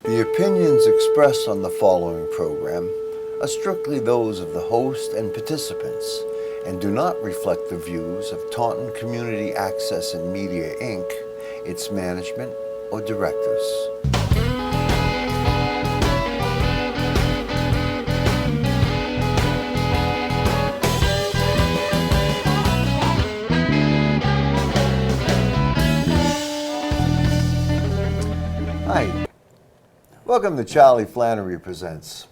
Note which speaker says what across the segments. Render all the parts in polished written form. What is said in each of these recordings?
Speaker 1: The opinions expressed on the following program are strictly those of the host and participants and do not reflect the views of Taunton Community Access and Media, Inc., its management, or directors. Hi, welcome to Charlie Flannery Presents.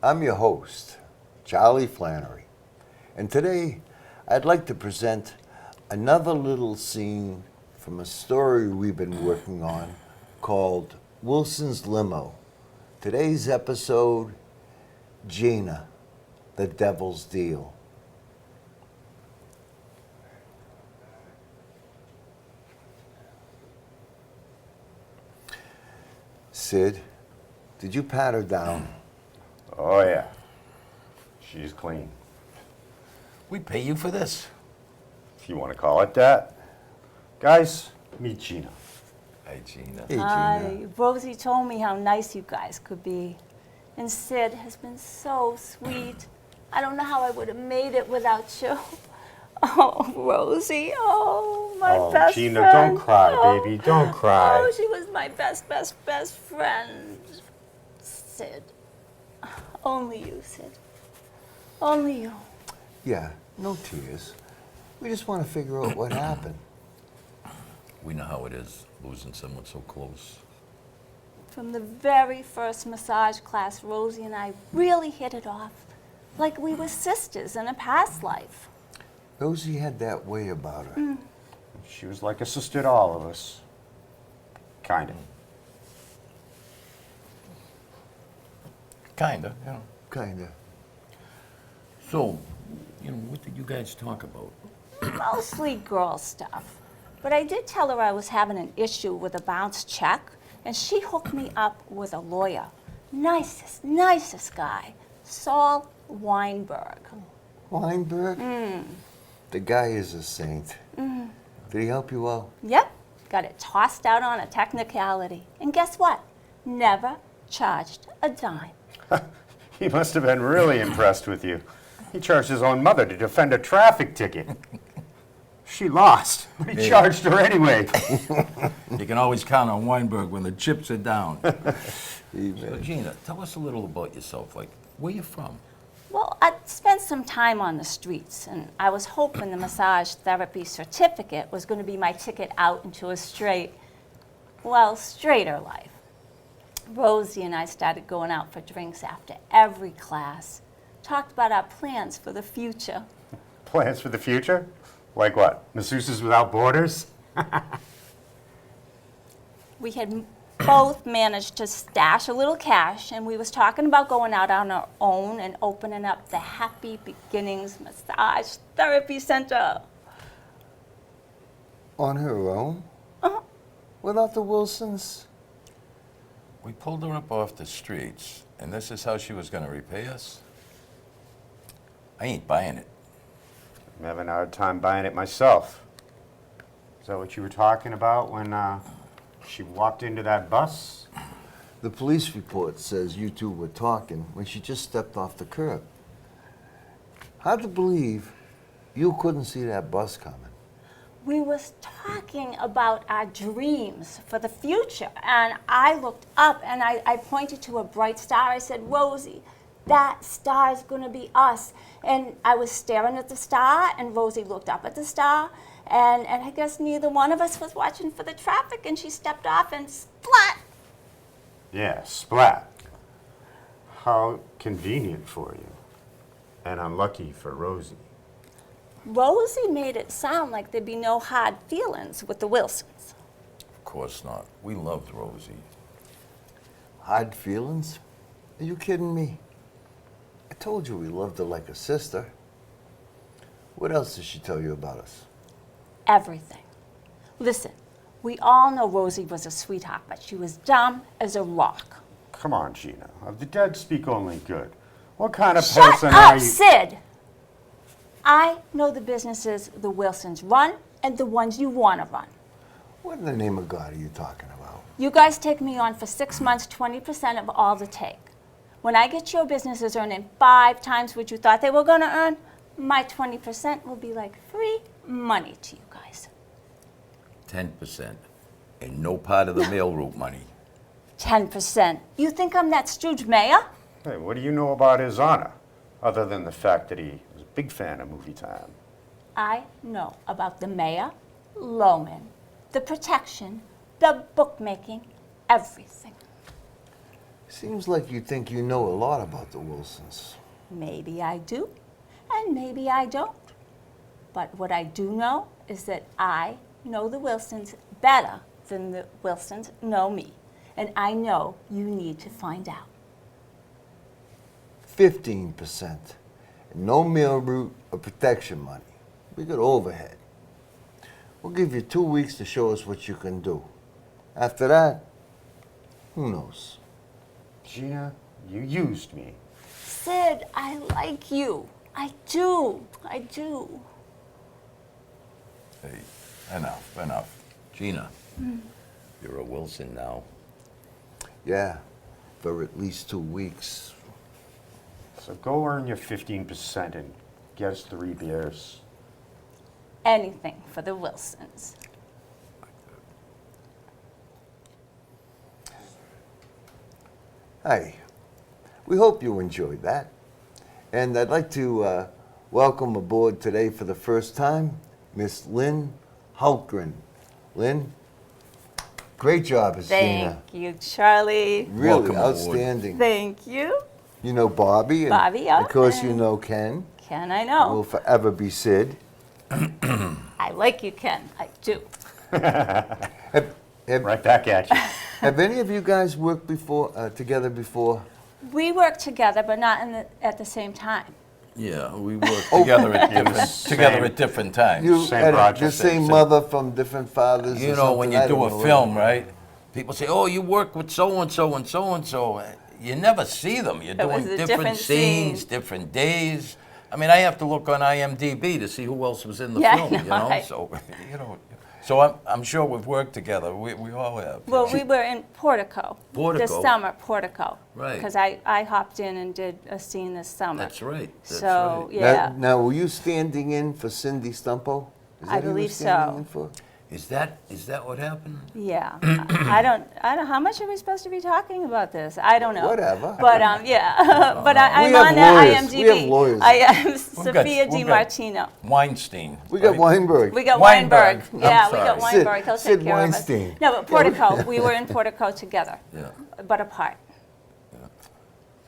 Speaker 1: I'm your host, Charlie Flannery, and today I'd like to present another little scene from a story we've been working on called Wilson's Limo. Today's episode, Geena, the Devil's Deal. Sid, did you pat her down?
Speaker 2: Oh, yeah. She's clean.
Speaker 3: We pay you for this.
Speaker 2: If you want to call it that. Guys, meet Geena.
Speaker 3: Hey, Geena.
Speaker 1: Hey, Geena.
Speaker 4: Rosie told me how nice you guys could be. And Sid has been so sweet. I don't know how I would have made it without you. Oh, Rosie. Oh, my best
Speaker 2: Geena,
Speaker 4: friend.
Speaker 2: don't cry, baby. Don't cry.
Speaker 4: Oh, she was my best friend. Sid. Only you, Sid. Only you.
Speaker 1: Yeah, no tears. We just want to figure out what happened.
Speaker 3: We know how it is, losing someone so close.
Speaker 4: From the very first massage class, Rosie and I really hit it off. Like we were sisters in a past life.
Speaker 1: Rosie had that way about her.
Speaker 2: She was like a sister to all of us. Kind of.
Speaker 3: Kinda, yeah.
Speaker 1: Kinda.
Speaker 3: So, what did you guys talk about?
Speaker 4: Mostly girl stuff. But I did tell her I was having an issue with a bounced check, and she hooked me up with a lawyer. Nicest guy. Saul Weinberg.
Speaker 1: Weinberg? The guy is a saint. Did he help you out?
Speaker 4: Yep, got it tossed out on a technicality. And guess what? Never charged a dime.
Speaker 2: He must have been really impressed with you. He charged his own mother to defend a traffic ticket. She lost, but he charged her anyway.
Speaker 3: You can always count on Weinberg when the chips are down. So,
Speaker 1: Amen.
Speaker 3: Geena, tell us a little about yourself. Like, where you from?
Speaker 4: Well, I spent some time on the streets, and I was hoping the massage therapy certificate was going to be my ticket out into a straighter life. Rosie and I started going out for drinks after every class. Talked about our plans for the future.
Speaker 2: Plans for the future? Like what? Masseuses without borders?
Speaker 4: We had both managed to stash a little cash, and we was talking about going out on our own and opening up the Happy Beginnings Massage Therapy Center.
Speaker 1: On her own?
Speaker 4: Uh-huh.
Speaker 1: Without the Wilsons?
Speaker 3: We pulled her up off the streets, and this is how she was going to repay us? I ain't buying it.
Speaker 2: I'm having a hard time buying it myself. Is that what you were talking about when she walked into that bus?
Speaker 1: The police report says you two were talking when she just stepped off the curb. Hard to believe you couldn't see that bus coming.
Speaker 4: We was talking about our dreams for the future, and I looked up and I pointed to a bright star. I said, Rosie, that star's gonna be us. And I was staring at the star, and Rosie looked up at the star, and I guess neither one of us was watching for the traffic, and she stepped off and splat.
Speaker 2: Yeah, splat. How convenient for you. And unlucky for Rosie.
Speaker 4: Rosie made it sound like there'd be no hard feelings with the Wilsons.
Speaker 3: Of course not. We loved Rosie.
Speaker 1: Hard feelings? Are you kidding me? I told you we loved her like a sister. What else did she tell you about us?
Speaker 4: Everything. Listen, we all know Rosie was a sweetheart, but she was dumb as a rock.
Speaker 2: Come on, Geena. Of the dead speak only good. What kind of
Speaker 4: Shut
Speaker 2: person are
Speaker 4: up,
Speaker 2: you?
Speaker 4: Sid! I know the businesses the Wilsons run and the ones you want to run.
Speaker 1: What in the name of God are you talking about?
Speaker 4: You guys take me on for 6 months, 20% of all the take. When I get your businesses earning 5 times what you thought they were going to earn, my 20% will be like free money to you guys.
Speaker 3: 10%. And no part of the mail route money.
Speaker 4: 10%. You think I'm that stooge mayor?
Speaker 2: Hey, what do you know about His Honor, other than the fact that he was a big fan of movie time?
Speaker 4: I know about the mayor, Loman, the protection, the bookmaking, everything.
Speaker 1: Seems like you think you know a lot about the Wilsons.
Speaker 4: Maybe I do, and maybe I don't. But what I do know is that I know the Wilsons better than the Wilsons know me. And I know you need to find out.
Speaker 1: 15%. No mail route or protection money. We got overhead. We'll give you 2 weeks to show us what you can do. After that, who knows?
Speaker 2: Geena, you used me.
Speaker 4: Sid, I like you. I do. I do.
Speaker 3: Hey, enough. Geena, you're a Wilson now.
Speaker 1: Yeah, for at least 2 weeks.
Speaker 2: So go earn your 15% and get us 3 beers.
Speaker 4: Anything for the Wilsons.
Speaker 1: Hi. We hope you enjoyed that. And I'd like to welcome aboard today for the first time, Miss Lin Hultgren. Lin, great job as Geena.
Speaker 4: Thank you, Charlie.
Speaker 1: Really
Speaker 3: Welcome aboard.
Speaker 1: outstanding.
Speaker 4: Thank you.
Speaker 1: You know Bobby. And
Speaker 4: Bobby,
Speaker 1: of course, you
Speaker 4: okay.
Speaker 1: know Ken.
Speaker 4: Ken, I
Speaker 1: Will
Speaker 4: know.
Speaker 1: forever be Sid.
Speaker 4: I like you, Ken. I do.
Speaker 1: Have,
Speaker 2: Right back at you.
Speaker 1: have any of you guys worked together before?
Speaker 4: We work together, but not at the same time.
Speaker 3: Yeah, we work together at different times.
Speaker 1: You
Speaker 2: Same
Speaker 1: had
Speaker 2: project.
Speaker 1: the same mother from different fathers?
Speaker 3: You
Speaker 1: or
Speaker 3: know, when
Speaker 1: something?
Speaker 3: you
Speaker 1: I
Speaker 3: do
Speaker 1: don't
Speaker 3: a
Speaker 1: know.
Speaker 3: film, right? People say, "Oh, you work with so and so and so and so." You never see them. You're
Speaker 4: was
Speaker 3: doing
Speaker 4: a
Speaker 3: different
Speaker 4: different
Speaker 3: scenes,
Speaker 4: scene.
Speaker 3: different days. I mean, I have to look on IMDb to see who else was in the
Speaker 4: Yeah, I
Speaker 3: film. You
Speaker 4: know,
Speaker 3: know,
Speaker 4: right.
Speaker 3: so you know. So I'm sure we've worked together. We all have.
Speaker 4: Well, we were in Portico.
Speaker 3: Portico?
Speaker 4: This summer, Portico.
Speaker 3: Right.
Speaker 4: Because I hopped in and did a scene this summer.
Speaker 3: That's right. That's
Speaker 4: So,
Speaker 3: right.
Speaker 4: yeah.
Speaker 1: Now, were you standing in for Cindy Stumpo? Is
Speaker 4: I
Speaker 1: that who you were
Speaker 4: believe
Speaker 1: standing
Speaker 4: so.
Speaker 1: in for?
Speaker 3: Is that what happened?
Speaker 4: Yeah. I don't, how much are we supposed to be talking about this? I don't know.
Speaker 1: Whatever.
Speaker 4: But, yeah. But I'm
Speaker 1: have
Speaker 4: on that
Speaker 1: lawyers.
Speaker 4: IMDb.
Speaker 1: We have lawyers.
Speaker 4: I am
Speaker 3: got-
Speaker 4: Sophia
Speaker 3: we've got-
Speaker 4: DiMartino.
Speaker 3: Weinstein.
Speaker 1: We got
Speaker 3: right?
Speaker 1: Weinberg.
Speaker 4: We got
Speaker 3: Weinberg.
Speaker 4: Weinberg.
Speaker 3: I'm
Speaker 4: Yeah, we got
Speaker 3: sorry.
Speaker 4: Weinberg. He'll
Speaker 1: Sid
Speaker 4: take care
Speaker 1: Weinstein.
Speaker 4: of us. No, but Portico. We were in Portico together,
Speaker 3: Yeah.
Speaker 4: but apart.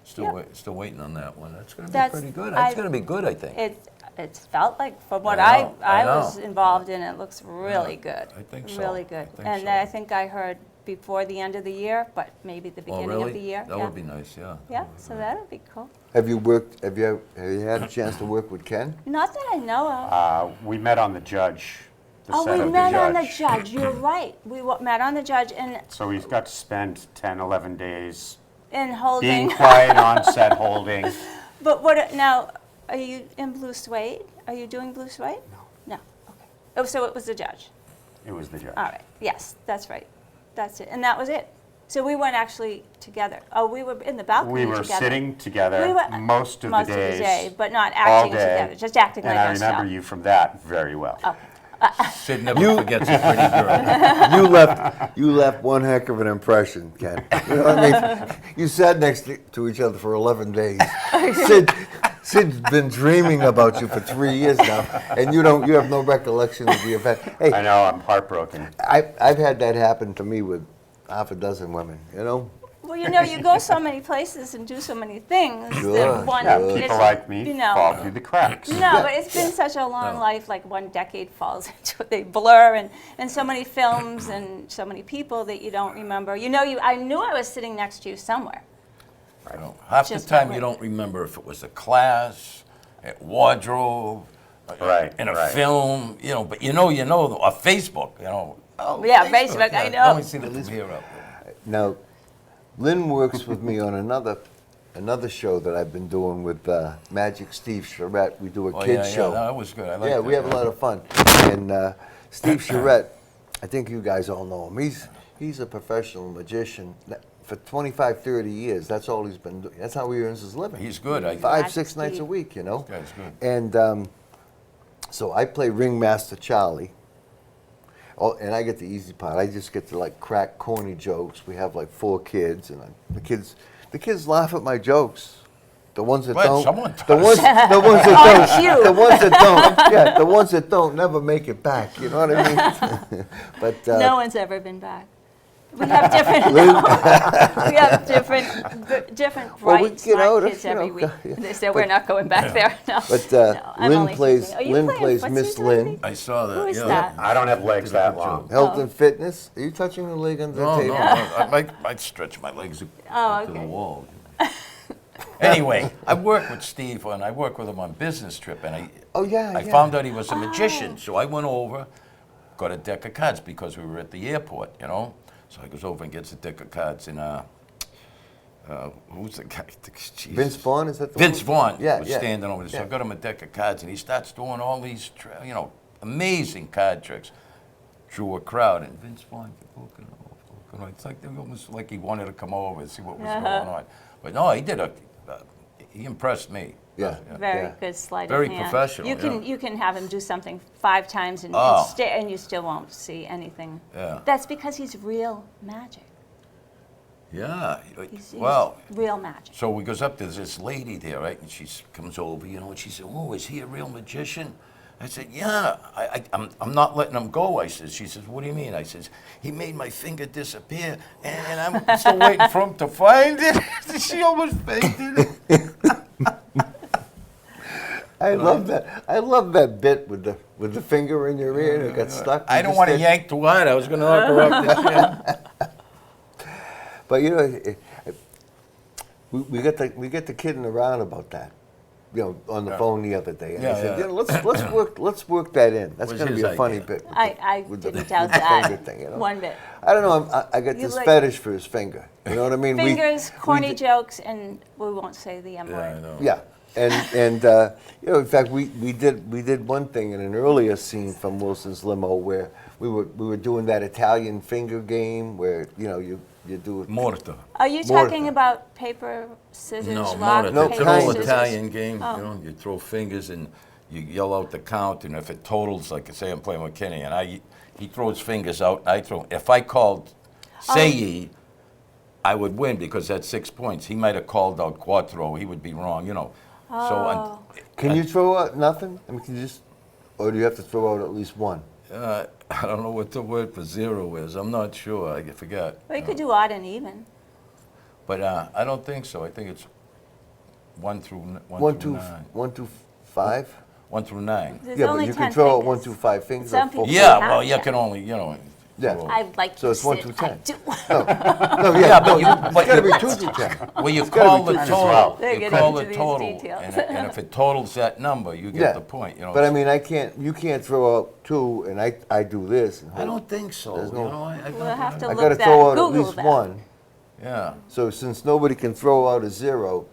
Speaker 3: Still waiting on that one. That's going to be
Speaker 4: That's-
Speaker 3: pretty good.
Speaker 4: I-
Speaker 3: That's going to be good, I think.
Speaker 4: It felt like, from what
Speaker 3: I
Speaker 4: I
Speaker 3: know, I
Speaker 4: was
Speaker 3: know.
Speaker 4: involved in, it looks really good.
Speaker 3: I think so.
Speaker 4: Really good.
Speaker 3: I think
Speaker 4: And
Speaker 3: so.
Speaker 4: I think I heard before the end of the year, but maybe the
Speaker 3: Oh,
Speaker 4: beginning
Speaker 3: really?
Speaker 4: of the year.
Speaker 3: That
Speaker 4: yeah.
Speaker 3: would be nice, yeah.
Speaker 4: Yeah, so that'll be cool.
Speaker 1: Have you had a chance to work with Ken?
Speaker 4: Not that I know of.
Speaker 2: We met on the Judge. The
Speaker 4: Oh,
Speaker 2: set
Speaker 4: we
Speaker 2: of
Speaker 4: met
Speaker 2: the
Speaker 4: on the
Speaker 2: Judge.
Speaker 4: judge. You're right. We met on the judge and
Speaker 2: So he's got to spend 10, 11 days
Speaker 4: in holding.
Speaker 2: being quiet on set, holding.
Speaker 4: But what now? Are you in blue suede? Are you doing blue suede? No. No. Okay. Oh, so it was the judge.
Speaker 2: It was the Judge.
Speaker 4: All right. Yes, that's right. That's it. And that was it. So we weren't actually together. Oh, we were in the balcony
Speaker 2: We were
Speaker 4: together.
Speaker 2: sitting together
Speaker 4: We were-
Speaker 2: most of the days.
Speaker 4: day, but not
Speaker 2: all
Speaker 4: acting
Speaker 2: day,
Speaker 4: together. Just acting
Speaker 2: and
Speaker 4: like
Speaker 2: I remember
Speaker 4: ourselves.
Speaker 2: you from that very well.
Speaker 3: Sid never forgets a pretty girl.
Speaker 1: You left one heck of an impression, Ken. You know what I mean? You sat next to each other for 11 days. Sid's been dreaming about you for 3 years now, and you have no recollection of the event. Hey,
Speaker 2: I know, I'm heartbroken.
Speaker 1: I've had that happen to me with half a dozen women, you know?
Speaker 4: Well, you go so many places and do so many things
Speaker 1: Sure,
Speaker 4: that one.
Speaker 2: Yeah,
Speaker 1: Good.
Speaker 4: it's-
Speaker 2: people like me
Speaker 4: you know,
Speaker 2: fall through the cracks.
Speaker 4: No, but it's been such a long life, like one decade falls into it. They blur and so many films and so many people that you don't remember. I knew I was sitting next to you somewhere.
Speaker 3: You know, half the
Speaker 4: Just
Speaker 3: time
Speaker 4: that
Speaker 3: you
Speaker 4: way.
Speaker 3: don't remember if it was a class, at wardrobe,
Speaker 2: Right,
Speaker 3: in a
Speaker 2: right.
Speaker 3: film, but or Facebook, Oh,
Speaker 4: Yeah, Facebook, I know.
Speaker 3: I only see the from here up.
Speaker 1: Now, Lynn works with me on another show that I've been doing with Magic Steve Charette. We do a
Speaker 3: Oh,
Speaker 1: kids
Speaker 3: yeah,
Speaker 1: show.
Speaker 3: that was good. I like
Speaker 1: Yeah,
Speaker 3: that.
Speaker 1: we have a lot of fun. And Steve Charette, I think you guys all know him. he's a professional magician. For 25, 30 years, that's all he's been doing. That's how he earns his living.
Speaker 3: He's good.
Speaker 1: 5, 6 nights a week, you know.
Speaker 3: This guy's good.
Speaker 1: And so I play Ringmaster Charlie. Oh, and I get the easy part. I just get to like crack corny jokes. We have like 4 kids, and the kids laugh at my jokes. The ones that
Speaker 3: What?
Speaker 1: don't,
Speaker 3: Someone
Speaker 1: the
Speaker 3: does.
Speaker 1: ones that
Speaker 4: On
Speaker 1: don't,
Speaker 4: cue.
Speaker 1: the ones that don't, yeah, the ones that don't never make it back. You know what I mean? But
Speaker 4: No one's ever been back. We have different. We have different
Speaker 1: Well, we
Speaker 4: bright,
Speaker 1: get out
Speaker 4: smart
Speaker 1: of,
Speaker 4: kids
Speaker 1: you know,
Speaker 4: every week.
Speaker 1: yeah.
Speaker 4: They said we're not going back there. No.
Speaker 1: But
Speaker 4: No, I'm
Speaker 1: Lin
Speaker 4: only
Speaker 1: plays
Speaker 4: teasing. Are you
Speaker 1: Lin
Speaker 4: playing
Speaker 1: plays
Speaker 4: footsie
Speaker 1: Miss
Speaker 4: with
Speaker 1: Lin.
Speaker 4: me?
Speaker 3: I saw that.
Speaker 4: Who is
Speaker 3: yeah.
Speaker 4: that?
Speaker 2: I don't have legs that long.
Speaker 1: Health
Speaker 4: Oh.
Speaker 1: and fitness. Are you touching the leg under the
Speaker 3: No,
Speaker 1: table?
Speaker 3: no, I might stretch my legs
Speaker 4: Oh,
Speaker 3: to the
Speaker 4: okay.
Speaker 3: wall. Anyway, I work with Steve, and I work with him on business trip, and
Speaker 1: Oh yeah.
Speaker 3: I
Speaker 1: yeah.
Speaker 3: found out he was a magician, so I went over, got a deck of cards because we were at the airport, you know. So I goes over and gets a deck of cards, and who's the guy? Jesus.
Speaker 1: Vince Vaughn, is that the
Speaker 3: Vince
Speaker 1: one?
Speaker 3: Vaughn
Speaker 1: Yeah,
Speaker 3: was
Speaker 1: yeah.
Speaker 3: standing over there. So I
Speaker 1: Yeah.
Speaker 3: got him a deck of cards, and he starts doing all these, amazing card tricks. Drew a crowd, and Vince Vaughn, it's like almost like he wanted to come over and see what was going on. But no, he did he impressed me.
Speaker 1: Yeah.
Speaker 4: Very
Speaker 1: Yeah.
Speaker 4: good sleight
Speaker 3: Very
Speaker 4: of hand.
Speaker 3: professional,
Speaker 4: You can have him do something 5 times and,
Speaker 3: Oh.
Speaker 4: and you still won't see anything.
Speaker 3: Yeah.
Speaker 4: That's because he's real magic.
Speaker 3: Yeah.
Speaker 4: He's
Speaker 3: Well,
Speaker 4: real magic.
Speaker 3: so we goes up, there's this lady there, right? And she comes over, and she said, "Oh, is he a real magician?" I said, "Yeah, I'm not letting him go." I said, she says, "What do you mean?" I says, "He made my finger disappear, and I'm still waiting for him to find it." She almost fainted.
Speaker 1: I love that. I love that bit with the finger in your ear and it got stuck.
Speaker 3: I
Speaker 1: You
Speaker 3: don't
Speaker 1: just
Speaker 3: want to
Speaker 1: did-
Speaker 3: yank too hard. I was going to knock her off the chair.
Speaker 1: But you know, we get the kidding around about that. You know, on the phone the other day, and I
Speaker 3: Yeah,
Speaker 1: said,
Speaker 3: yeah.
Speaker 1: you know, let's work that in. That's
Speaker 3: Was
Speaker 1: going to
Speaker 3: his
Speaker 1: be a funny
Speaker 3: idea.
Speaker 1: bit. with
Speaker 4: I
Speaker 1: the
Speaker 4: didn't doubt
Speaker 1: the
Speaker 4: that
Speaker 1: finger thing, you know?
Speaker 4: one bit.
Speaker 1: I don't know. I got
Speaker 4: You
Speaker 1: this
Speaker 4: like-
Speaker 1: fetish for his finger. You know what I mean?
Speaker 4: Fingers, corny
Speaker 1: did-
Speaker 4: jokes, and we won't say the M
Speaker 3: Yeah, I
Speaker 4: word.
Speaker 3: know.
Speaker 1: Yeah, and you know, in fact, we did one thing in an earlier scene from Wilson's Limo where we were doing that Italian finger game where you do it.
Speaker 3: Mortar.
Speaker 4: Are you
Speaker 1: Mortar.
Speaker 4: talking about paper, scissors,
Speaker 3: No,
Speaker 4: rock,
Speaker 3: mortar.
Speaker 1: No,
Speaker 3: It's
Speaker 4: paper,
Speaker 3: an
Speaker 1: kind
Speaker 3: old
Speaker 1: of.
Speaker 4: scissors?
Speaker 3: Italian game. You know, you throw fingers and you yell out the count, and if it totals, like say I'm playing with Kenney, and he throws fingers out, and I throw. If I called say ye, I would win because that's 6 points. He might have called out quattro. He would be wrong, you know. So
Speaker 1: Can you throw out nothing? I mean, can you just, or do you have to throw out at least one?
Speaker 3: I don't know what the word for zero is. I'm not sure. I forgot.
Speaker 4: Well, you could do odd and even.
Speaker 3: But I don't think so. I think it's 1 through 9.
Speaker 1: 1 to 5.
Speaker 3: 1 through 9.
Speaker 4: There's
Speaker 1: Yeah, but
Speaker 4: only
Speaker 1: you
Speaker 4: 10
Speaker 1: can throw out
Speaker 4: fingers.
Speaker 1: 1 through 5 fingers.
Speaker 4: Some
Speaker 1: or 4
Speaker 4: people-
Speaker 3: Yeah,
Speaker 4: have
Speaker 3: well, you
Speaker 4: that.
Speaker 3: can only,
Speaker 1: Yeah.
Speaker 3: throw-
Speaker 4: I like
Speaker 1: So
Speaker 4: you,
Speaker 1: it's 1
Speaker 4: Sid.
Speaker 1: through
Speaker 4: I
Speaker 1: 10.
Speaker 4: do.
Speaker 1: No, yeah, no,
Speaker 3: but
Speaker 1: it's got to
Speaker 3: you-
Speaker 1: be 2 to 10.
Speaker 3: Well, you
Speaker 1: gotta
Speaker 3: call
Speaker 1: be
Speaker 3: the
Speaker 1: two as
Speaker 3: total.
Speaker 2: well.
Speaker 4: They're
Speaker 3: You
Speaker 4: getting
Speaker 3: call
Speaker 4: into
Speaker 3: the
Speaker 4: these
Speaker 3: total,
Speaker 4: details.
Speaker 3: and if it totals that number, you get
Speaker 1: Yeah.
Speaker 3: the point. You know.
Speaker 1: But I mean, you can't throw out 2 and I do this. And
Speaker 3: I don't think so.
Speaker 1: There's
Speaker 3: You
Speaker 1: no-
Speaker 3: know,
Speaker 4: We'll have to
Speaker 1: I
Speaker 4: look
Speaker 1: got to
Speaker 4: that.
Speaker 1: throw out at
Speaker 4: Google
Speaker 1: least
Speaker 4: that.
Speaker 1: 1.
Speaker 3: Yeah.
Speaker 1: So since nobody can throw out a 0,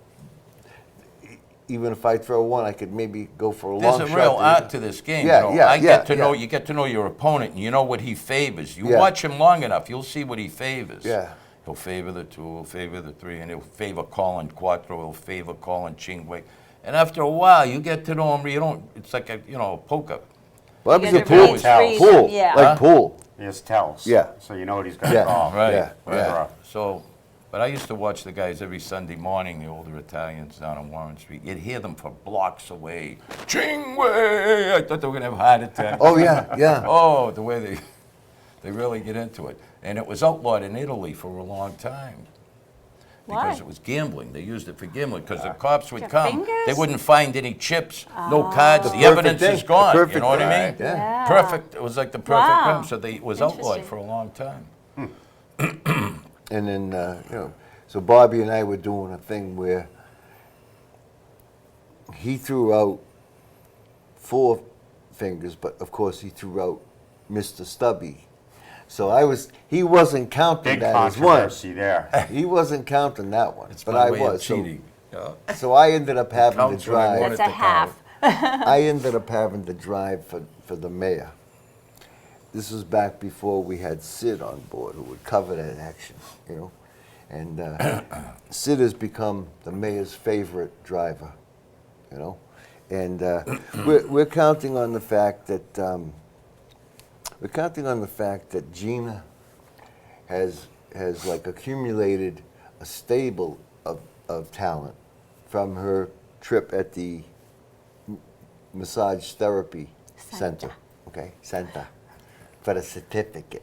Speaker 1: even if I throw 1, I could maybe go for a long
Speaker 3: There's
Speaker 1: shot.
Speaker 3: a real
Speaker 1: to
Speaker 3: art
Speaker 1: hit
Speaker 3: to this game.
Speaker 1: Yeah,
Speaker 3: you know.
Speaker 1: yeah, yeah,
Speaker 3: You get to know your opponent, and you know what he favors. You
Speaker 1: Yeah.
Speaker 3: watch him long enough, you'll see what he favors.
Speaker 1: Yeah.
Speaker 3: He'll favor the 2, he'll favor the 3, and he'll favor calling quattro, he'll favor calling chingwe. And after a while, you get to know him. You don't. It's like a poker.
Speaker 1: Well,
Speaker 4: You
Speaker 1: that was a
Speaker 4: get
Speaker 1: pool.
Speaker 4: to read
Speaker 2: Pool.
Speaker 4: them, yeah.
Speaker 1: Like pool.
Speaker 2: He just tells.
Speaker 1: Yeah.
Speaker 2: So you know what he's going
Speaker 1: Yeah.
Speaker 2: to call.
Speaker 3: Right.
Speaker 1: Yeah,
Speaker 3: right.
Speaker 1: yeah.
Speaker 3: So, but I used to watch the guys every Sunday morning, the older Italians down on Warren Street. You'd hear them for blocks away. Chingwe! I thought they were going to have a heart attack.
Speaker 1: Oh, yeah, yeah.
Speaker 3: Oh, the way they really get into it. And it was outlawed in Italy for a long time. Because
Speaker 4: Why?
Speaker 3: it was gambling. They used it for gambling because the cops would
Speaker 4: Your
Speaker 3: come.
Speaker 4: fingers?
Speaker 3: They wouldn't find any chips, no cards. The
Speaker 1: perfect
Speaker 3: evidence
Speaker 1: thing.
Speaker 3: is gone.
Speaker 1: The
Speaker 3: You
Speaker 1: perfect
Speaker 3: know what I
Speaker 1: thing.
Speaker 3: mean?
Speaker 1: Yeah.
Speaker 4: Yeah.
Speaker 3: Perfect. It was like the perfect
Speaker 4: Wow.
Speaker 3: crime. So it was outlawed
Speaker 4: Interesting.
Speaker 3: for a long time.
Speaker 1: And then, so Bobby and I were doing a thing where he threw out 4 fingers, but of course he threw out Mr. Stubby. So he wasn't counting
Speaker 2: Big
Speaker 1: that as one.
Speaker 2: controversy there.
Speaker 1: He wasn't counting that one,
Speaker 3: It's
Speaker 1: but
Speaker 3: my
Speaker 1: I
Speaker 3: way of
Speaker 1: was. So,
Speaker 3: cheating.
Speaker 1: so I ended up having to
Speaker 3: Counts when I
Speaker 1: drive.
Speaker 3: want it
Speaker 4: That's a
Speaker 3: to count.
Speaker 4: half.
Speaker 1: I ended up having to drive for the mayor. this was back before we had Sid on board, who would cover that action, you know. And Sid has become the mayor's favorite driver, you know. And we're counting on the fact that Geena has like accumulated a stable of talent from her trip at the massage therapy center. Okay, center, for the certificate.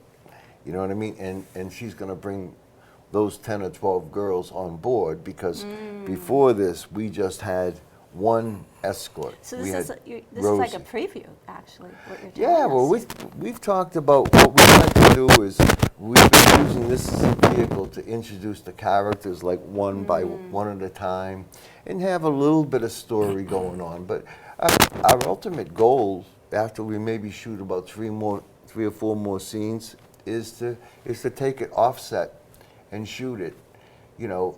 Speaker 1: You know what I mean? And she's going to bring those 10 or 12 girls on board, because before this we just had one escort.
Speaker 4: So
Speaker 1: We
Speaker 4: this
Speaker 1: had
Speaker 4: is like a
Speaker 1: Rosie.
Speaker 4: preview, actually, what you're doing.
Speaker 1: Yeah, well, we've talked about what we like to do is we've been using this as a vehicle to introduce the characters like one by one at a time and have a little bit of story going on. But our ultimate goal, after we maybe shoot about 3 or 4 more scenes, is to take it offset and shoot it, you know,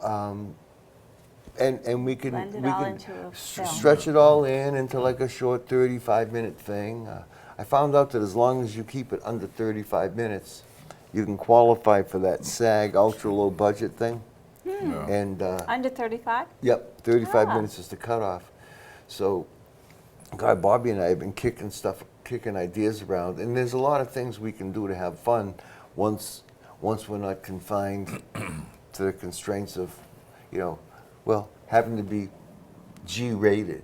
Speaker 1: and we can
Speaker 4: Blend it all into a film.
Speaker 1: stretch it all into like a short 35-minute thing. I found out that as long as you keep it under 35 minutes, you can qualify for that SAG ultra low budget thing.
Speaker 3: Yeah.
Speaker 1: And
Speaker 4: Under 35?
Speaker 1: yep, 35
Speaker 4: Ah.
Speaker 1: minutes is the cutoff. So, God, Bobby and I have been kicking ideas around, and there's a lot of things we can do to have fun once we're not confined to the constraints of, you know, well, having to be G-rated.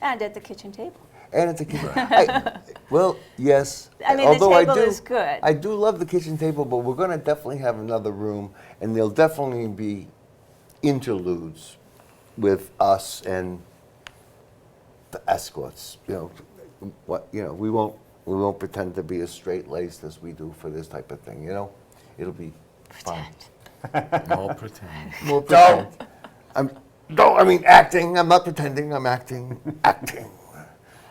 Speaker 4: And at the kitchen table.
Speaker 1: And at the kitchen. Well, yes.
Speaker 4: I mean, the
Speaker 1: although
Speaker 4: table is good.
Speaker 1: I do love the kitchen table, but we're going to definitely have another room, and there'll definitely be interludes with us and the escorts. You know, we won't pretend to be as straight-laced as we do for this type of thing. You know, it'll be fun.
Speaker 3: No pretend.
Speaker 1: More pretend. I mean acting. I'm not pretending. I'm acting. Acting.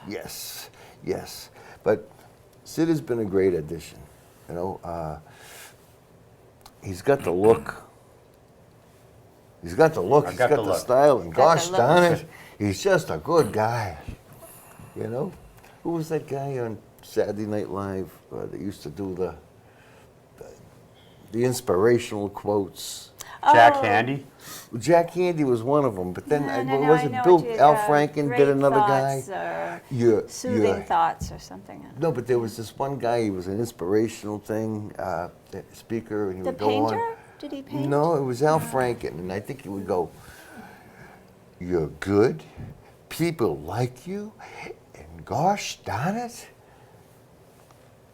Speaker 1: Yes, yes. But Sid has been a great addition. You know, he's got the look. He's got the look. He's got the style. And gosh darn it, he's just a good guy. You know, who was that guy on Saturday Night Live that used to do the inspirational quotes?
Speaker 2: Jack
Speaker 4: Oh.
Speaker 2: Handy?
Speaker 1: Jack Handy was one of them, but then
Speaker 4: No,
Speaker 1: was
Speaker 4: I
Speaker 1: it
Speaker 4: know
Speaker 1: Bill
Speaker 4: what you-
Speaker 1: Al Franken
Speaker 4: great
Speaker 1: did another guy?
Speaker 4: thoughts or
Speaker 1: You're-
Speaker 4: soothing
Speaker 1: you're-
Speaker 4: thoughts or something.
Speaker 1: No, but there was this one guy. He was an inspirational thing speaker, and he
Speaker 4: The
Speaker 1: would go on.
Speaker 4: painter? Did he paint?
Speaker 1: No, it was Al Franken, and I think he would go, "You're good, people like you, and gosh darn it."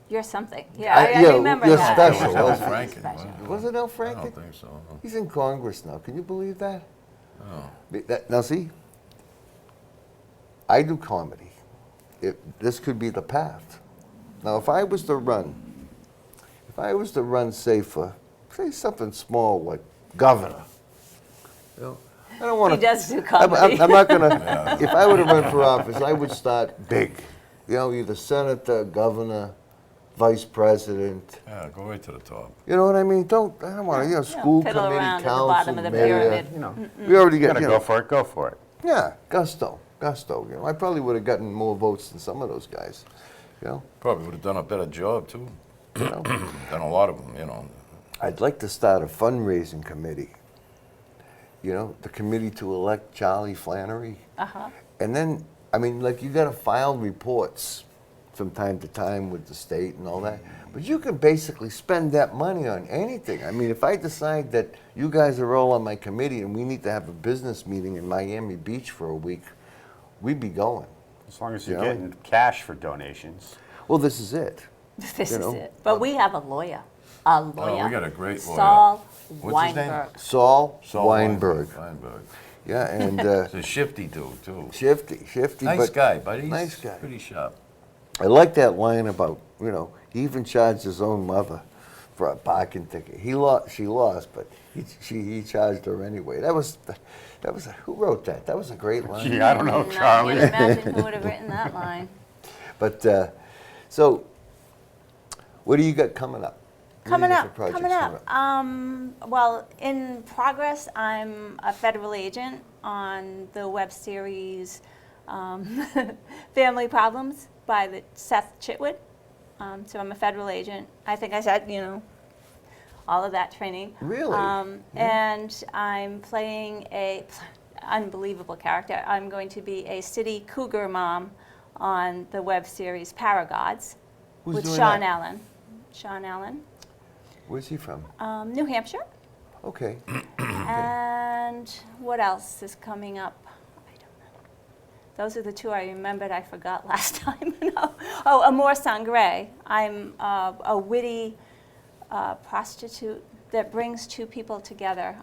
Speaker 4: You're something. Yeah, I
Speaker 1: yeah,
Speaker 4: remember
Speaker 1: you're
Speaker 4: that.
Speaker 1: special.
Speaker 3: Al
Speaker 1: Al
Speaker 3: Franken,
Speaker 4: Special.
Speaker 1: Was it Al
Speaker 3: I
Speaker 1: Franken?
Speaker 3: don't think so.
Speaker 1: He's in Congress now. Can you believe that?
Speaker 3: Oh.
Speaker 1: Now see, I do comedy. This could be the path. Now, if I was to run, say for, say something small like governor, you know, I don't want to.
Speaker 4: He does do comedy.
Speaker 1: I'm not gonna. If I were to run for office, I would start big. You know, either senator, governor, vice president.
Speaker 3: Yeah, go right to the top.
Speaker 1: You know what I mean? I don't want to. You know, school
Speaker 4: fiddle
Speaker 1: committee,
Speaker 4: around at the
Speaker 1: council,
Speaker 4: bottom of the
Speaker 1: mayor.
Speaker 4: pyramid.
Speaker 2: You know,
Speaker 1: We already
Speaker 2: you
Speaker 1: got.
Speaker 2: gotta
Speaker 1: You
Speaker 2: go
Speaker 1: know,
Speaker 2: for it, go for it.
Speaker 1: yeah, gusto. You know, I probably would have gotten more votes than some of those guys. You know,
Speaker 3: Probably would have done a better job, too.
Speaker 1: you know.
Speaker 3: Done a lot of them, you know.
Speaker 1: I'd like to start a fundraising committee. You know, the committee to elect Charlie Flannery.
Speaker 4: Uh-huh.
Speaker 1: And then, I mean, like, you got to file reports from time to time with the state and all that. But you can basically spend that money on anything. I mean, if I decide that you guys are all on my committee and we need to have a business meeting in Miami Beach for a week, we'd be going.
Speaker 2: As long as you're
Speaker 1: Yeah.
Speaker 2: getting cash for donations.
Speaker 1: Well, this is it.
Speaker 4: This
Speaker 1: You
Speaker 4: is
Speaker 1: know?
Speaker 4: it. But we have a lawyer. A lawyer.
Speaker 3: we got a great lawyer.
Speaker 4: Saul
Speaker 3: What's his name?
Speaker 4: Weinberg.
Speaker 1: Saul,
Speaker 3: Saul
Speaker 1: Weinberg.
Speaker 3: Weinberg.
Speaker 1: Yeah, and
Speaker 3: He's a shifty dude, too.
Speaker 1: shifty.
Speaker 3: Nice
Speaker 1: but
Speaker 3: guy, but he's
Speaker 1: nice guy.
Speaker 3: pretty sharp.
Speaker 1: I like that line about, you know, he even charged his own mother for a parking ticket. She lost, but he charged her anyway. That was who wrote that? That was a great line.
Speaker 2: Gee, I don't know,
Speaker 4: I
Speaker 2: Charlie.
Speaker 4: can't imagine who would have written that line.
Speaker 1: But so, what do you got coming up? What do you got for projects
Speaker 4: Well, in progress, I'm a federal agent on the web series Family Problems by Seth Chitwood. So I'm a federal agent. I think I said, all of that training.
Speaker 1: Really?
Speaker 4: And I'm playing a unbelievable character. I'm going to be a city cougar mom on the web series Paragods
Speaker 1: Who's
Speaker 4: with
Speaker 1: doing
Speaker 4: Sean
Speaker 1: that?
Speaker 4: Allen. Sean Allen,
Speaker 1: Where's he from?
Speaker 4: New Hampshire.
Speaker 1: Okay.
Speaker 4: And what else is coming up? I don't know. Those are the two I remembered I forgot last time. No. Oh, Amour Sangre. I'm a witty prostitute that brings two people together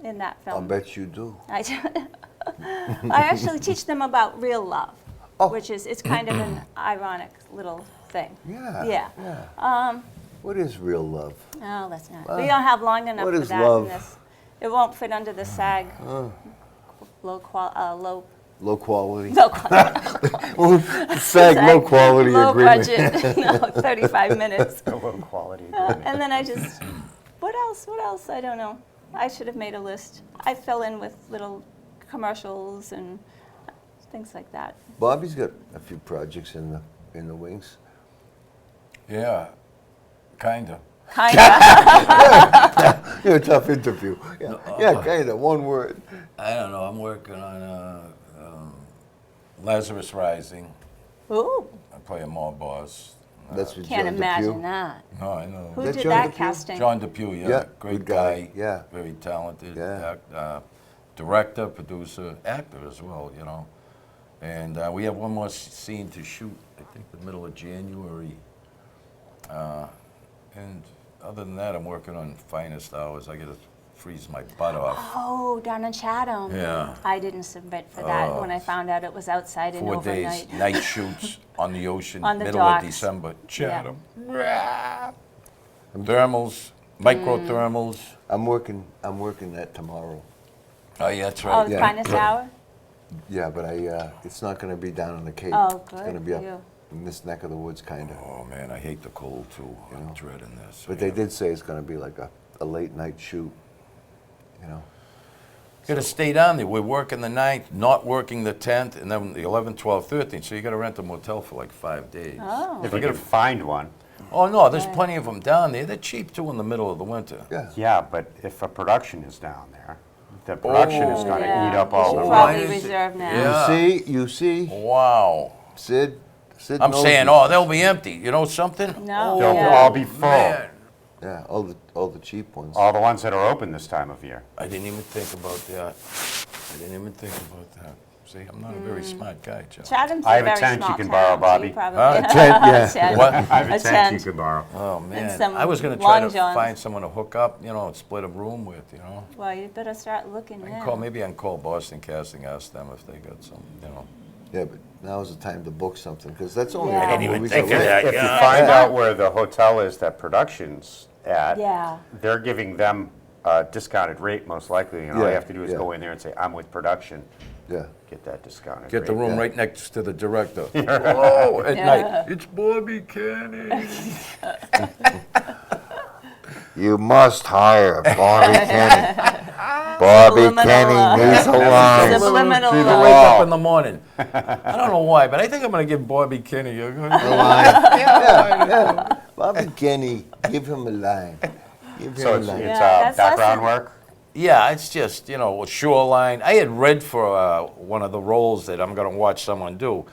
Speaker 4: in that
Speaker 1: I'll
Speaker 4: film.
Speaker 1: bet you do.
Speaker 4: I actually teach them about real love,
Speaker 1: Oh.
Speaker 4: which is, it's kind of an ironic little thing.
Speaker 1: Yeah.
Speaker 4: Yeah.
Speaker 1: What is real love?
Speaker 4: Oh, that's not. We don't have long enough
Speaker 1: what
Speaker 4: for
Speaker 1: is
Speaker 4: that
Speaker 1: love?
Speaker 4: in this. It won't fit under the SAG low
Speaker 1: Low quality.
Speaker 4: low quality.
Speaker 1: SAG low quality
Speaker 4: low
Speaker 1: agreement.
Speaker 4: budget. No, 35 minutes.
Speaker 2: A low quality agreement.
Speaker 4: And then I just, what else? What else? I don't know. I should have made a list. I fill in with little commercials and things like that.
Speaker 1: Bobby's got a few projects in the wings.
Speaker 3: Yeah, kind of.
Speaker 4: Kind of.
Speaker 1: Yeah, tough interview. Yeah, kind of. One word.
Speaker 3: I don't know. I'm working on Lazarus Rising.
Speaker 4: Ooh,
Speaker 3: I play a mob boss.
Speaker 1: That's what
Speaker 4: can't
Speaker 1: John
Speaker 4: imagine
Speaker 1: Depew.
Speaker 4: that.
Speaker 3: No, I know.
Speaker 4: Who
Speaker 1: That
Speaker 4: did
Speaker 1: John
Speaker 4: that
Speaker 1: Depew?
Speaker 4: casting?
Speaker 3: John Depew, yeah,
Speaker 1: Yeah,
Speaker 3: great
Speaker 1: good guy,
Speaker 3: guy.
Speaker 1: yeah.
Speaker 3: Very talented.
Speaker 1: Yeah.
Speaker 3: Director, producer, actor as well. And we have one more scene to shoot. I think the middle of January. And other than that, I'm working on Finest Hours. I got to freeze my butt off.
Speaker 4: Oh, down in Chatham.
Speaker 3: Yeah.
Speaker 4: I didn't submit for that
Speaker 3: Oh.
Speaker 4: when I found out it was outside and
Speaker 3: 4
Speaker 4: overnight.
Speaker 3: days, night shoots on the ocean,
Speaker 4: On the
Speaker 3: middle
Speaker 4: docks.
Speaker 3: of December. Chatham. Thermals, microthermals.
Speaker 1: I'm working that tomorrow.
Speaker 3: Oh, yeah, that's
Speaker 4: Oh,
Speaker 3: right.
Speaker 4: the
Speaker 1: Yeah.
Speaker 4: finest hour?
Speaker 1: Yeah, but it's not going to be down in the Cape.
Speaker 4: Oh,
Speaker 1: It's going to
Speaker 4: good
Speaker 1: be
Speaker 4: for
Speaker 1: up
Speaker 4: you.
Speaker 1: in this neck of the woods, kind of.
Speaker 3: Oh, man, I hate the cold, too. I'm dreading this.
Speaker 1: But they did say it's going to be like a late night shoot.
Speaker 3: Got to stay down there. We're working the 9th, not working the 10th, and then the 11th, 12th, 13th. So you got to rent a motel for like 5 days.
Speaker 4: Oh.
Speaker 2: If you can find one.
Speaker 3: Oh, no, there's plenty of them down there. They're cheap, too, in the middle of the winter.
Speaker 1: Yeah.
Speaker 2: Yeah, but if a production is down there, the production is going to
Speaker 4: Yeah.
Speaker 2: eat up
Speaker 4: You
Speaker 2: all
Speaker 4: should
Speaker 2: the
Speaker 4: probably
Speaker 2: room.
Speaker 4: reserve now.
Speaker 3: Yeah.
Speaker 1: You see,
Speaker 3: Wow.
Speaker 1: Sid
Speaker 3: I'm
Speaker 1: knows
Speaker 3: saying,
Speaker 1: this.
Speaker 3: oh, they'll be empty. You know something?
Speaker 4: No.
Speaker 2: They'll
Speaker 4: Yeah.
Speaker 2: all be full.
Speaker 3: Man.
Speaker 1: Yeah, all the cheap ones.
Speaker 2: All the ones that are open this time of year.
Speaker 3: I didn't even think about that. See, I'm not a very smart guy, Joe.
Speaker 4: Chatham's
Speaker 2: I
Speaker 4: a
Speaker 2: have a
Speaker 4: very
Speaker 2: tent you
Speaker 4: small
Speaker 2: can
Speaker 4: town,
Speaker 2: borrow,
Speaker 4: so
Speaker 2: Bobby.
Speaker 4: you probably
Speaker 3: Huh?
Speaker 1: A tent, yeah.
Speaker 4: tent.
Speaker 3: What?
Speaker 2: I have a
Speaker 4: A
Speaker 2: tent
Speaker 4: tent.
Speaker 2: you could borrow.
Speaker 3: Oh, man.
Speaker 4: some
Speaker 3: I was going to try
Speaker 4: long
Speaker 3: to
Speaker 4: johns.
Speaker 3: find someone to hook up, and split a room with,
Speaker 4: Well, you better start looking
Speaker 3: I
Speaker 4: now.
Speaker 3: can maybe I can call Boston Casting, ask them if they got some,
Speaker 1: Yeah, but now's the time to book something because that's only
Speaker 4: Yeah. I
Speaker 1: a couple
Speaker 4: didn't
Speaker 3: even
Speaker 1: weeks
Speaker 3: think of
Speaker 1: away.
Speaker 3: that.
Speaker 2: If you
Speaker 3: Yeah.
Speaker 2: find
Speaker 1: Yeah.
Speaker 2: out where the hotel is that production's at,
Speaker 4: Yeah.
Speaker 2: they're giving them a discounted rate most likely, and all you
Speaker 1: Yeah,
Speaker 2: have to do is
Speaker 1: yeah.
Speaker 2: go in there and say, I'm with production,
Speaker 1: Yeah.
Speaker 2: get that discounted
Speaker 3: Get the
Speaker 2: rate.
Speaker 3: room
Speaker 1: Yeah.
Speaker 3: right next to the director. Hello, at
Speaker 4: Yeah.
Speaker 3: night. It's Bobby Kenney.
Speaker 1: You must hire Bobby Kenney. Bobby
Speaker 4: Subliminal,
Speaker 1: Kenny needs a line.
Speaker 4: Subliminal.
Speaker 3: I
Speaker 4: line.
Speaker 3: wake up in the morning. I don't know why, but I think I'm going to give Bobby Kenney a good
Speaker 1: Yeah. Bobby Kenny, give him a line. Give him
Speaker 2: So
Speaker 1: a
Speaker 2: it's
Speaker 1: line.
Speaker 4: Yeah, that's
Speaker 2: background
Speaker 4: awesome.
Speaker 2: work?
Speaker 3: Yeah, it's just, a shoreline. I had read for one of the roles that I'm going to watch someone do.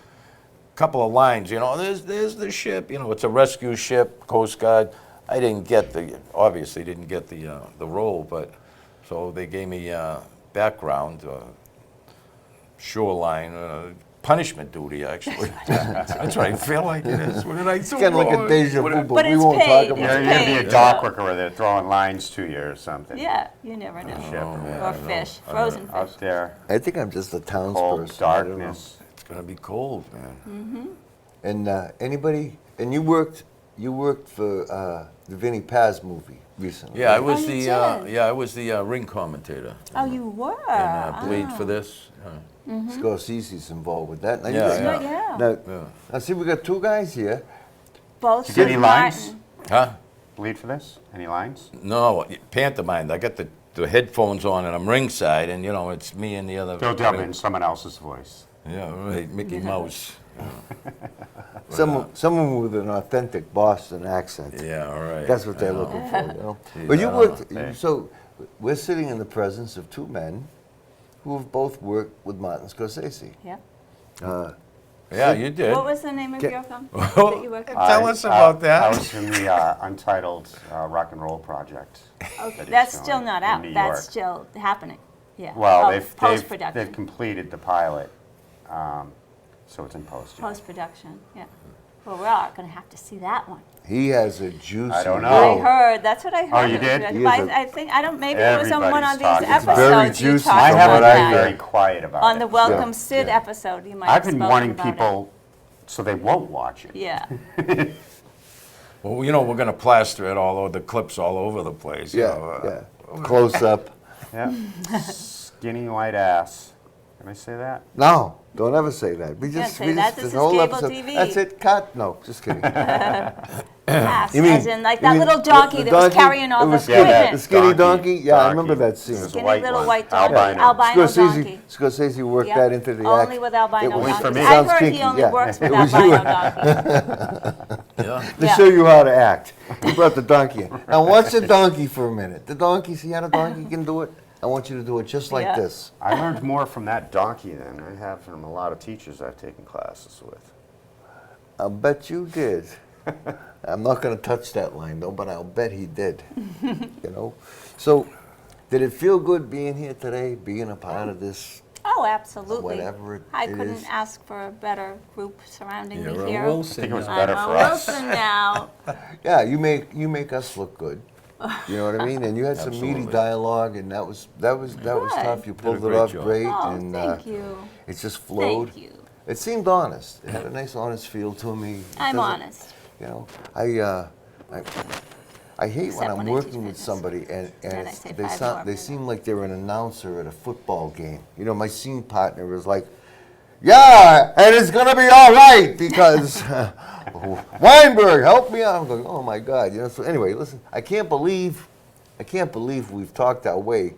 Speaker 3: A couple of lines, there's the ship, it's a rescue ship, Coast Guard. I obviously didn't get the role, but so they gave me background, shoreline, punishment duty, actually. That's what I feel like it is. What did I do?
Speaker 1: It's kind of like a deja vu,
Speaker 4: But
Speaker 1: but we
Speaker 4: it's
Speaker 1: won't
Speaker 4: paid.
Speaker 1: talk
Speaker 4: It's
Speaker 1: about
Speaker 2: You're
Speaker 1: it.
Speaker 2: going to be a
Speaker 4: paid.
Speaker 2: dock worker where they're throwing lines to you or something.
Speaker 4: Yeah, you never know.
Speaker 2: Ship
Speaker 4: Or fish, frozen fish.
Speaker 2: out there,
Speaker 1: I think I'm just a
Speaker 2: cold
Speaker 1: townsperson. I don't know.
Speaker 2: darkness.
Speaker 3: It's going to be cold, man.
Speaker 1: And anybody, and you worked for the Vinnie Paz movie recently.
Speaker 3: Yeah, I
Speaker 1: right?
Speaker 3: was
Speaker 4: you did?
Speaker 3: I was the ring commentator.
Speaker 4: Oh, you were?
Speaker 3: And Bleed for this.
Speaker 1: Scorsese's involved with that. Now,
Speaker 3: Yeah,
Speaker 1: you got-
Speaker 4: yeah.
Speaker 1: Now,
Speaker 3: Yeah.
Speaker 1: now, see, we got two guys here.
Speaker 4: Both
Speaker 2: Did you get any
Speaker 4: Sid
Speaker 2: lines?
Speaker 4: Martin.
Speaker 3: Huh?
Speaker 2: Bleed for this? Any lines?
Speaker 3: No, pantomime. I got the headphones on and I'm ringside, and it's me and the other.
Speaker 2: They'll dub in someone else's voice.
Speaker 3: Yeah, right. Mickey Mouse.
Speaker 1: Someone with an authentic Boston accent.
Speaker 3: Yeah, all right.
Speaker 1: That's what they're
Speaker 3: I know.
Speaker 1: looking for, you know.
Speaker 3: Geez,
Speaker 1: But you
Speaker 3: I don't
Speaker 1: worked.
Speaker 3: know.
Speaker 1: So we're sitting in the presence of two men who have both worked with Martin Scorsese.
Speaker 4: Yeah.
Speaker 3: Yeah, you did.
Speaker 4: What was the name of
Speaker 1: Get-
Speaker 4: your film that you worked on?
Speaker 3: Tell us about that.
Speaker 2: I was in the Untitled Rock and Roll Project.
Speaker 4: Okay,
Speaker 2: that
Speaker 4: that's
Speaker 2: he's
Speaker 4: still
Speaker 2: doing
Speaker 4: not
Speaker 2: in
Speaker 4: out.
Speaker 2: New
Speaker 4: That's
Speaker 2: York.
Speaker 4: still happening. Yeah.
Speaker 2: Well,
Speaker 4: Oh,
Speaker 2: they've
Speaker 4: post-production.
Speaker 2: completed the pilot, so it's in post. Yeah.
Speaker 4: Post-production. Yeah. Well, we're all going to have to see that one.
Speaker 1: He has a juicy.
Speaker 2: I don't know.
Speaker 1: role.
Speaker 4: I heard. That's what I heard.
Speaker 2: Oh, you did?
Speaker 1: He is a-
Speaker 4: I think I don't. Maybe it was on one of
Speaker 2: Everybody's
Speaker 4: these
Speaker 2: talking about it.
Speaker 1: Very
Speaker 4: episodes you
Speaker 1: juicy
Speaker 4: talked
Speaker 2: I
Speaker 1: from
Speaker 4: about
Speaker 1: what
Speaker 2: haven't
Speaker 1: I
Speaker 2: been
Speaker 4: that.
Speaker 1: hear.
Speaker 2: very quiet about
Speaker 4: On
Speaker 2: it.
Speaker 4: the Welcome
Speaker 1: Yeah,
Speaker 4: Sid
Speaker 1: yeah.
Speaker 4: episode, you might
Speaker 2: I've
Speaker 4: have
Speaker 2: been
Speaker 4: spoken
Speaker 2: warning
Speaker 4: about it.
Speaker 2: people so they won't watch it.
Speaker 4: Yeah.
Speaker 3: Well, you know, we're going to plaster it all over, the clips all over the place. you
Speaker 1: Yeah,
Speaker 3: know,
Speaker 1: yeah. Close up.
Speaker 2: Yeah. Skinny white ass. Can I say that?
Speaker 1: No, don't ever say that. We
Speaker 4: Can't
Speaker 1: just,
Speaker 4: say
Speaker 1: we
Speaker 4: that.
Speaker 1: just
Speaker 4: This
Speaker 1: the
Speaker 4: is
Speaker 1: whole
Speaker 4: cable
Speaker 1: episode.
Speaker 4: TV.
Speaker 1: That's it. Cut. No, just kidding.
Speaker 4: Ass,
Speaker 1: You mean-
Speaker 4: as in like
Speaker 1: you
Speaker 4: that
Speaker 1: mean
Speaker 4: little donkey
Speaker 1: the
Speaker 4: that was
Speaker 1: donkey?
Speaker 4: carrying all
Speaker 1: It
Speaker 4: the
Speaker 1: was
Speaker 2: skinny.
Speaker 4: equipment.
Speaker 1: The skinny donkey.
Speaker 2: Donkey,
Speaker 1: Yeah, I
Speaker 2: donkey.
Speaker 1: remember that scene.
Speaker 2: It was
Speaker 4: Skinny
Speaker 2: white
Speaker 4: little
Speaker 2: one,
Speaker 4: white donkey.
Speaker 2: albino.
Speaker 4: Albino
Speaker 1: Scorsese,
Speaker 4: donkey.
Speaker 1: Scorsese worked
Speaker 4: Yep.
Speaker 1: that into the act.
Speaker 4: Only with albino
Speaker 1: It was-
Speaker 2: Only for
Speaker 4: donkeys.
Speaker 2: me.
Speaker 4: I
Speaker 1: Sounds
Speaker 4: heard he
Speaker 1: kinky,
Speaker 4: only
Speaker 1: yeah.
Speaker 4: works with
Speaker 1: It was
Speaker 4: albino
Speaker 1: you.
Speaker 4: donkeys.
Speaker 3: yeah.
Speaker 1: To
Speaker 4: Yeah.
Speaker 1: show you how to act. He brought the donkey in. Now watch the donkey for a minute. The donkey, see how the donkey can do it? I want you to do it just like
Speaker 4: Yeah.
Speaker 1: this.
Speaker 2: I learned more from that donkey than I have from a lot of teachers I've taken classes with.
Speaker 1: I'll bet you did. I'm not going to touch that line though, but I'll bet he did. You know? So, did it feel good being here today, being a part of this?
Speaker 4: Oh, absolutely.
Speaker 1: Whatever it
Speaker 4: I
Speaker 1: is.
Speaker 4: couldn't ask for a better group surrounding
Speaker 3: You're
Speaker 4: me
Speaker 3: a
Speaker 4: here.
Speaker 3: Wilson.
Speaker 2: I think it was
Speaker 3: now.
Speaker 2: better
Speaker 4: I'm
Speaker 2: for
Speaker 4: a
Speaker 2: us.
Speaker 4: Wilson now.
Speaker 1: Yeah, you make us look good. You know what I mean? And you had some meaty
Speaker 3: Absolutely.
Speaker 1: dialogue, and that was
Speaker 4: Good.
Speaker 1: tough. You pulled it
Speaker 3: great
Speaker 1: off
Speaker 3: job.
Speaker 1: great,
Speaker 4: Oh,
Speaker 1: and
Speaker 4: thank you.
Speaker 1: it just flowed.
Speaker 4: Thank you.
Speaker 1: It seemed honest. It had a nice, honest feel to me. It
Speaker 4: I'm
Speaker 1: doesn't-
Speaker 4: honest.
Speaker 1: You know, I hate
Speaker 4: Except
Speaker 1: when I'm
Speaker 4: when I
Speaker 1: working
Speaker 4: teach
Speaker 1: with
Speaker 4: fitness.
Speaker 1: somebody and
Speaker 4: Then I
Speaker 1: it's-
Speaker 4: say
Speaker 1: they
Speaker 4: 5
Speaker 1: sound
Speaker 4: more
Speaker 1: they
Speaker 4: minutes.
Speaker 1: seem like they're an announcer at a football game. You know, my scene partner is like, "Yeah, and it's gonna be all right because Weinberg, help me out." I'm going, "Oh my God!" You know. So anyway, listen, I can't believe we've talked our way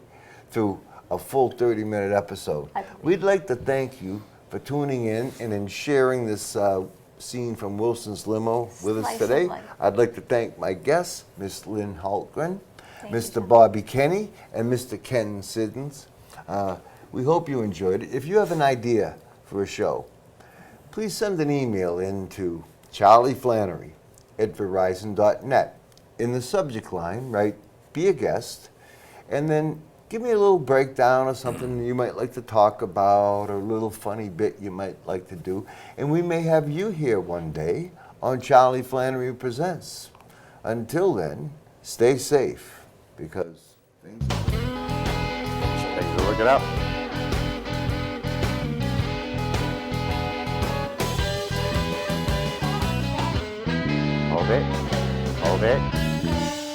Speaker 1: through a full 30-minute episode.
Speaker 4: I believe
Speaker 1: We'd like to thank you for tuning in and in sharing this scene from Wilson's Limo with us
Speaker 4: Slice of
Speaker 1: today.
Speaker 4: life.
Speaker 1: I'd like to thank my guests, Miss Lin Hultgren,
Speaker 4: Thank you,
Speaker 1: Mr.
Speaker 4: John.
Speaker 1: Bobby Kenney, and Mr. Ken Siddons. We hope you enjoyed it. If you have an idea for a show, please send an email in to charlieflannery@verizon.net. In the subject line, write, "Be a guest," and then give me a little breakdown of something you might like to talk about or a little funny bit you might like to do. And we may have you here one day on Charlie Flannery Presents. Until then, stay safe because things
Speaker 2: Things to look it up. Hold it. Hold it.